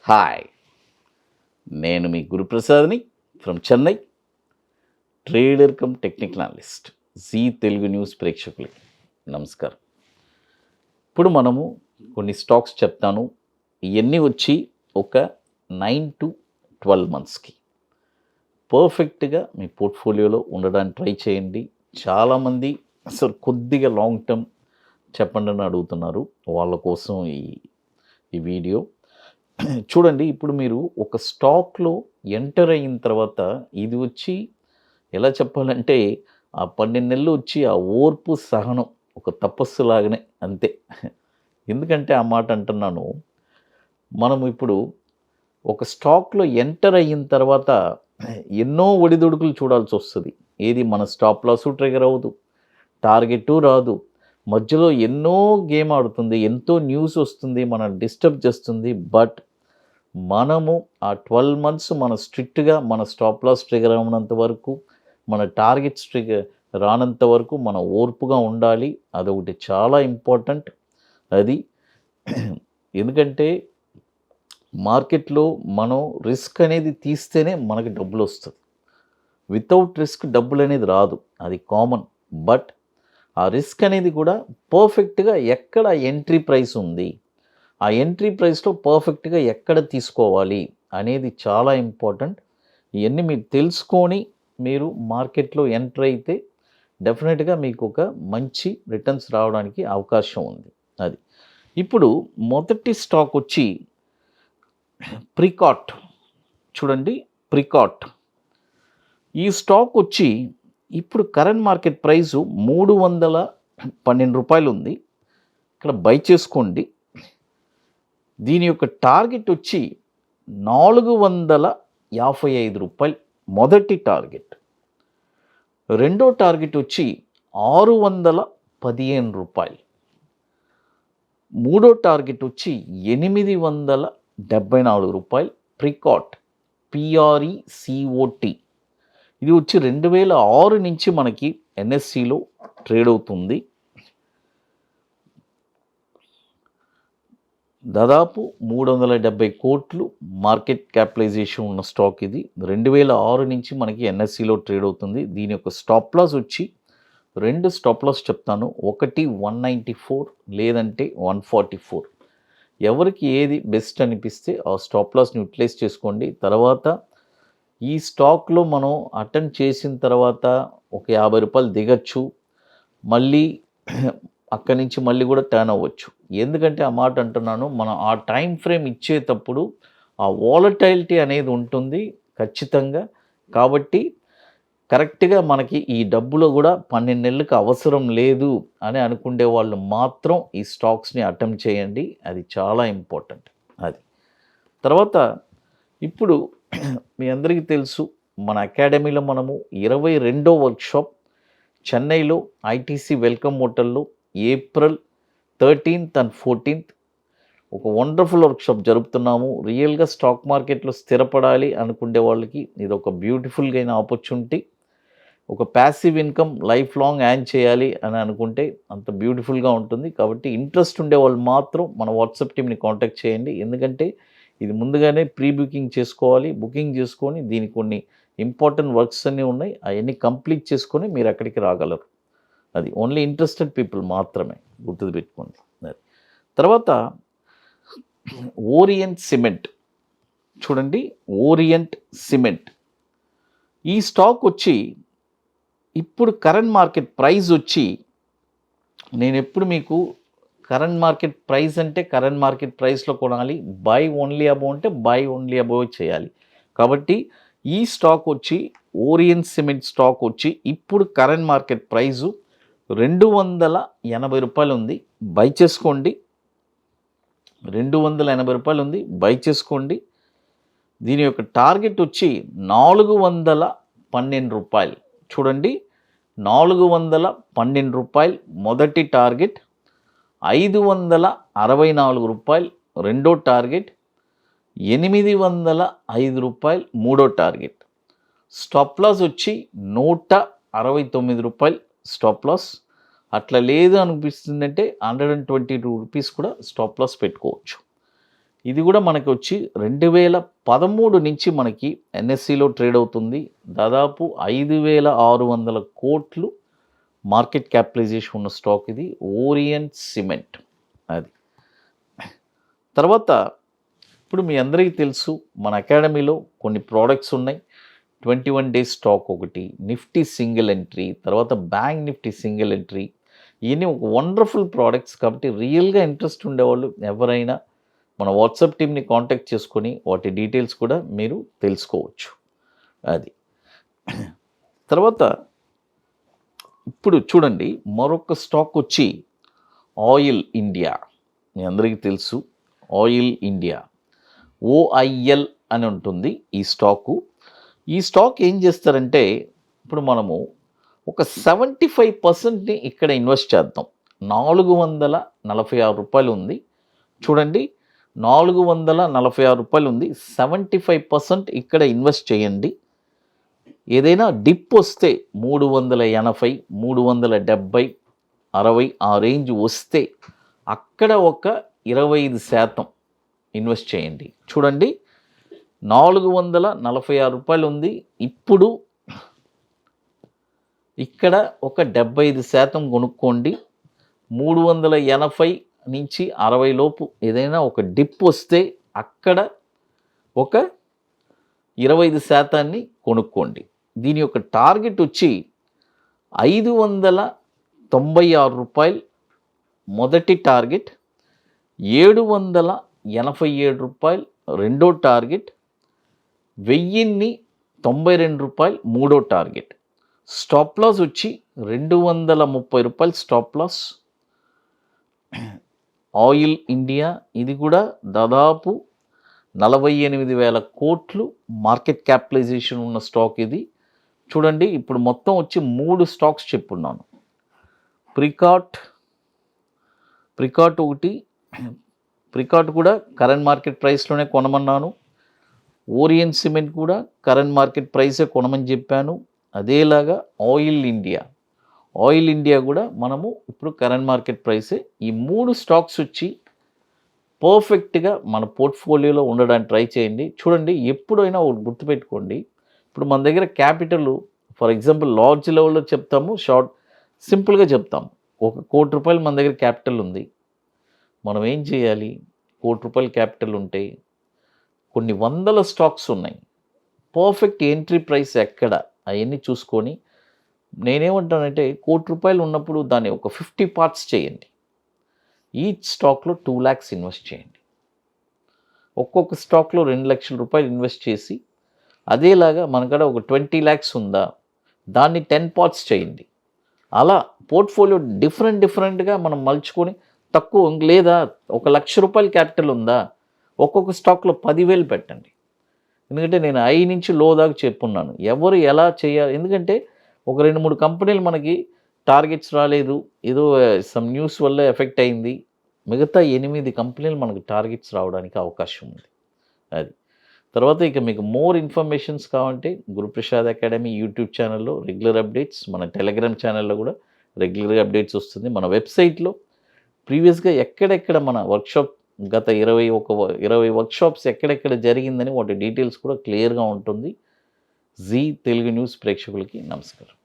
Hi, నేను మీ గురుప్రసాద్ని from Chennai, trader cum technical analyst. Zee Telugu news ప్రేక్షకులకి నమస్కారం. ఇప్పుడు మనము కొన్ని స్టాక్స్ చెప్తాను. ఇవన్నీ వచ్చి ఒక 9 to 12 మంత్స్కి పర్ఫెక్ట్గా మీ పోర్ట్ఫోలియోలో ఉండడానికి ట్రై చేయండి. చాలామంది అసలు కొద్దిగా లాంగ్ టర్మ్ చెప్పండి అని అడుగుతున్నారు. వాళ్ళ కోసం ఈ వీడియో చూడండి. ఇప్పుడు మీరు ఒక స్టాక్లో ఎంటర్ అయిన తర్వాత ఇది వచ్చి ఎలా చెప్పాలంటే ఆ 12 నెలలు వచ్చి ఆ ఓర్పు సహనం ఒక తపస్సు లాగానే అంతే. ఎందుకంటే ఆ మాట అంటున్నాను, మనం ఇప్పుడు ఒక స్టాక్లో ఎంటర్ అయిన తర్వాత ఎన్నో ఒడిదుడుకులు చూడాల్సి వస్తుంది. ఏది మన స్టాప్ లాస్ ట్రిగర్ అవ్వదు, టార్గెట్ రాదు, మధ్యలో ఎన్నో గేమ్ ఆడుతుంది, ఎంతో న్యూస్ వస్తుంది, మన డిస్టర్బ్ చేస్తుంది. బట్ మనము ఆ 12 మంత్స్ మన స్ట్రిక్ట్గా మన స్టాప్ లాస్ ట్రిగర్ అవ్వనంత వరకు, మన టార్గెట్స్ ట్రిగర్ రానంత వరకు మన ఓర్పుగా ఉండాలి. అదొకటి చాలా ఇంపార్టెంట్. అది ఎందుకంటే మార్కెట్లో మనం రిస్క్ అనేది తీస్తేనే మనకి డబ్బులు వస్తుంది. వితౌట్ రిస్క్ డబ్బులు అనేది రాదు, అది కామన్. బట్ ఆ రిస్క్ అనేది కూడా పర్ఫెక్ట్గా ఎక్కడ ఎంట్రీ ప్రైస్ ఉంది, ఆ ఎంట్రీ ప్రైస్లో పర్ఫెక్ట్గా ఎక్కడ తీసుకోవాలి అనేది చాలా ఇంపార్టెంట్. ఇవన్నీ మీరు తెలుసుకొని మీరు మార్కెట్లో ఎంటర్ అయితే డెఫినెట్గా మీకు ఒక మంచి రిటర్న్స్ రావడానికి అవకాశం ఉంది. అది ఇప్పుడు మొదటి స్టాక్ వచ్చి ప్రికాట్. చూడండి, ప్రికాట్ ఈ స్టాక్ వచ్చి ఇప్పుడు కరెంట్ మార్కెట్ ప్రైసు 312 రూపాయలు ఉంది. ఇక్కడ బై చేసుకోండి. దీని యొక్క టార్గెట్ వచ్చి 455 రూపాయలు మొదటి టార్గెట్. రెండో టార్గెట్ వచ్చి 615 రూపాయలు. మూడో టార్గెట్ వచ్చి 874 రూపాయలు. ప్రికాట్, PRECOT, ఇది వచ్చి 2006 నుంచి మనకి NSEలో ట్రేడ్ అవుతుంది. దాదాపు 370 కోట్లు మార్కెట్ క్యాపిటలైజేషన్ ఉన్న స్టాక్ ఇది. 2006 నుంచి మనకి NSEలో ట్రేడ్ అవుతుంది. దీని యొక్క స్టాప్ లాస్ వచ్చి 2 స్టాప్ లాస్ చెప్తాను. ఒకటి 194, లేదంటే 144. ఎవరికి ఏది బెస్ట్ అనిపిస్తే ఆ స్టాప్ లాస్ని యూటిలైజ్ చేసుకోండి. తర్వాత ఈ స్టాక్లో మనం అటెండ్ చేసిన తర్వాత ఒక 50 రూపాయలు దిగచ్చు, మళ్ళీ అక్కడి నుంచి మళ్ళీ కూడా టర్న్ అవ్వచ్చు. ఎందుకంటే ఆ మాట అంటున్నాను, మనం ఆ టైం ఫ్రేమ్ ఇచ్చేటప్పుడు ఆ వాలటైలిటీ అనేది ఉంటుంది ఖచ్చితంగా. కాబట్టి కరెక్ట్గా మనకి ఈ డబ్బులో కూడా 12 నెలలకు అవసరం లేదు అని అనుకునే వాళ్ళు మాత్రం ఈ స్టాక్స్ని అటెంప్ట్ చేయండి. అది చాలా ఇంపార్టెంట్. అది తర్వాత ఇప్పుడు మీ అందరికీ తెలుసు, మన అకాడమీలో మనము 22వ వర్క్షాప్ చెన్నైలో ITC వెల్కమ్ హోటల్లో April 13th and 14th ఒక వండర్ఫుల్ వర్క్షాప్ జరుపుతున్నాము. రియల్గా స్టాక్ మార్కెట్లో స్థిరపడాలి అనుకునే వాళ్ళకి ఇది ఒక బ్యూటిఫుల్గా అయిన ఆపర్చునిటీ. ఒక passive income life long an చేయాలి అని అనుకుంటే అంత బ్యూటిఫుల్గా ఉంటుంది. కాబట్టి ఇంట్రెస్ట్ ఉండే వాళ్ళు మాత్రం మన వాట్సాప్ టీమ్ని కాంటాక్ట్ చేయండి. ఎందుకంటే ఇది ముందుగానే ప్రీ బుకింగ్ చేసుకోవాలి. బుకింగ్ చేసుకొని దీనికి కొన్ని ఇంపార్టెంట్ వర్క్స్ అన్నీ ఉన్నాయి, అవన్నీ కంప్లీట్ చేసుకొని మీరు అక్కడికి రాగలరు. అది ఓన్లీ ఇంట్రెస్టెడ్ పీపుల్ మాత్రమే, గుర్తుపెట్టుకోండి. తర్వాత ఓరియంట్ సిమెంట్. చూడండి, ఓరియంట్ సిమెంట్ ఈ స్టాక్ వచ్చి ఇప్పుడు కరెంట్ మార్కెట్ ప్రైస్ వచ్చి, నేను ఎప్పుడు మీకు కరెంట్ మార్కెట్ ప్రైస్ అంటే కరెంట్ మార్కెట్ ప్రైస్లో కొనాలి, బై ఓన్లీ అబోవ్ అంటే బై ఓన్లీ అబోవ్ చేయాలి. కాబట్టి ఈ స్టాక్ వచ్చి ఓరియంట్ సిమెంట్ స్టాక్ వచ్చి ఇప్పుడు కరెంట్ మార్కెట్ ప్రైజు 280 రూపాయలు ఉంది. బై చేసుకోండి. 280 రూపాయలు ఉంది, బై చేసుకోండి. దీని యొక్క టార్గెట్ వచ్చి 412 రూపాయలు. చూడండి, 412 రూపాయలు మొదటి టార్గెట్, 564 రూపాయలు రెండో టార్గెట్, 805 రూపాయలు మూడో టార్గెట్. స్టాప్ లాస్ వచ్చి 169 రూపాయలు స్టాప్ లాస్. అట్లా లేదు అనిపిస్తుందంటే 122 రూపీస్ కూడా స్టాప్ లాస్ పెట్టుకోవచ్చు. ఇది కూడా మనకి వచ్చి 2013 నుంచి మనకి ఎన్ఎస్సిలో ట్రేడ్ అవుతుంది. దాదాపు 5,600 కోట్లు మార్కెట్ క్యాపిటలైజేషన్ ఉన్న స్టాక్ ఇది, ఓరియంట్ సిమెంట్. అది తర్వాత ఇప్పుడు మీ అందరికీ తెలుసు మన అకాడమీలో కొన్ని ప్రోడక్ట్స్ ఉన్నాయి. 21 డేస్ స్టాక్ ఒకటి, నిఫ్టీ సింగిల్ ఎంట్రీ, తర్వాత బ్యాంక్ నిఫ్టీ సింగిల్ ఎంట్రీ, ఇవన్నీ ఒక వండర్ఫుల్ ప్రోడక్ట్స్. కాబట్టి రియల్గా ఇంట్రెస్ట్ ఉండేవాళ్ళు ఎవరైనా మన వాట్సాప్ టీమ్ని కాంటాక్ట్ చేసుకొని వాటి డీటెయిల్స్ కూడా మీరు తెలుసుకోవచ్చు. అది తర్వాత ఇప్పుడు చూడండి, మరొక స్టాక్ వచ్చి ఆయిల్ ఇండియా. మీ అందరికీ తెలుసు ఆయిల్ ఇండియా, ఓఐఎల్ అని ఉంటుంది ఈ స్టాకు. ఈ స్టాక్ ఏం చేస్తారంటే, ఇప్పుడు మనము ఒక 75%ని ఇక్కడ ఇన్వెస్ట్ చేద్దాం. 446 రూపాయలు ఉంది చూడండి, 446 రూపాయలు ఉంది. 75% ఇక్కడ ఇన్వెస్ట్ చేయండి. ఏదైనా డిప్ వస్తే 380, 370, 60 ఆ రేంజ్ వస్తే అక్కడ ఒక 25% ఇన్వెస్ట్ చేయండి. చూడండి 446 రూపాయలు ఉంది. ఇప్పుడు ఇక్కడ ఒక 75% కొనుక్కోండి. 380 నుంచి 60 లోపు ఏదైనా ఒక డిప్ వస్తే అక్కడ ఒక 25% కొనుక్కోండి. దీని యొక్క టార్గెట్ వచ్చి 596 రూపాయలు మొదటి టార్గెట్, 787 రూపాయలు రెండో టార్గెట్, 1092 రూపాయలు మూడో టార్గెట్. స్టాప్ లాస్ వచ్చి 230 రూపాయలు స్టాప్ లాస్. ఆయిల్ ఇండియా ఇది కూడా దాదాపు 48,000 కోట్లు మార్కెట్ క్యాపిటలైజేషన్ ఉన్న స్టాక్ ఇది. చూడండి ఇప్పుడు మొత్తం వచ్చి 3 స్టాక్స్ చెప్పున్నాను. ప్రికాట్ ఒకటి, ప్రికాట్ కూడా కరెంట్ మార్కెట్ ప్రైస్లోనే కొనమన్నాను. ఓరియంట్ సిమెంట్ కూడా కరెంట్ మార్కెట్ ప్రైసే కొనమని చెప్పాను. అదేలాగా ఆయిల్ ఇండియా కూడా మనము ఇప్పుడు కరెంట్ మార్కెట్ ప్రైసే. ఈ 3 స్టాక్స్ వచ్చి పర్ఫెక్ట్గా మన పోర్ట్ఫోలియోలో ఉండడానికి ట్రై చేయండి. చూడండి ఎప్పుడైనా ఒకటి గుర్తుపెట్టుకోండి, ఇప్పుడు మన దగ్గర క్యాపిటల్ ఫర్ ఎగ్జాంపుల్ లార్జ్ లెవెల్లో చెప్తాము, షార్ట్ సింపుల్గా చెప్తాము. 1 కోటి రూపాయలు మన దగ్గర క్యాపిటల్ ఉంది. మనం ఏం చేయాలి, 1 కోటి రూపాయలు క్యాపిటల్ ఉంటే కొన్ని వందల స్టాక్స్ ఉన్నాయి. పర్ఫెక్ట్ ఎంట్రీ ప్రైస్ ఎక్కడ అవన్నీ చూసుకొని, నేనేమంటానంటే 1 కోటి రూపాయలు ఉన్నప్పుడు దాన్ని ఒక 50 పార్ట్స్ చేయండి. ఈచ్ స్టాక్లో 2 lakhs ఇన్వెస్ట్ చేయండి. ఒక్కొక్క స్టాక్లో 2 లక్షల రూపాయలు ఇన్వెస్ట్ చేసి, అదేలాగా మనకడ ఒక 20 lakhs ఉందా, దాన్ని 10 పార్ట్స్ చేయండి. అలా పోర్ట్ఫోలియో డిఫరెంట్గా మనం మలుచుకొని, తక్కువ లేదా 1 లక్ష రూపాయలు క్యాపిటల్ ఉందా, ఒక్కొక్క స్టాక్లో 10,000 పెట్టండి. ఎందుకంటే నేను ఐ నుంచి లో దాకా చెప్పున్నాను ఎవరు ఎలా చేయాలి. ఎందుకంటే ఒక 2-3 కంపెనీలు మనకి టార్గెట్స్ రాలేదు, ఏదో సమ్ న్యూస్ వల్ల ఎఫెక్ట్ అయింది. మిగతా 8 కంపెనీలు మనకు టార్గెట్స్ రావడానికి అవకాశం ఉంది. అది తర్వాత ఇక మీకు మోర్ ఇన్ఫర్మేషన్స్ కావాలంటే గురుప్రసాద్ అకాడమీ యూట్యూబ్ ఛానల్లో రెగ్యులర్ అప్డేట్స్, మన టెలిగ్రామ్ ఛానల్లో కూడా రెగ్యులర్గా అప్డేట్స్ వస్తుంది. మన వెబ్సైట్లో ప్రీవియస్గా ఎక్కడెక్కడ మన వర్క్షాప్ గత 20 వర్క్షాప్స్ ఎక్కడెక్కడ జరిగిందని వాటి డీటెయిల్స్ కూడా క్లియర్గా ఉంటుంది. జీ తెలుగు న్యూస్ ప్రేక్షకులకి నమస్కారం.